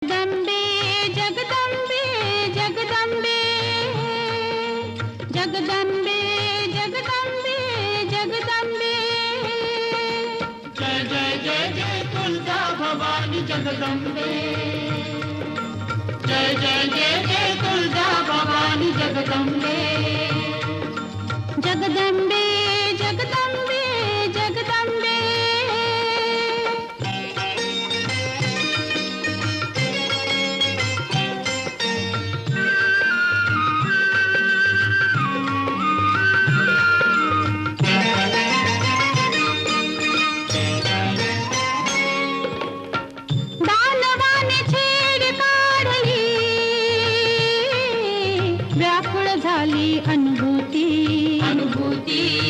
जगदंबे जगदंबे जगदंबे जगदंबे जगदंबे जगदंबे जय जय जय जय तुलजा भवानी जगदंबे जय जय जय जय तुलजा भवानी जगदंबे जगदंबे जगदंबे जगदंबे दानवाने छेड काढली व्याकुळ झाली अनुभूती अनुभूती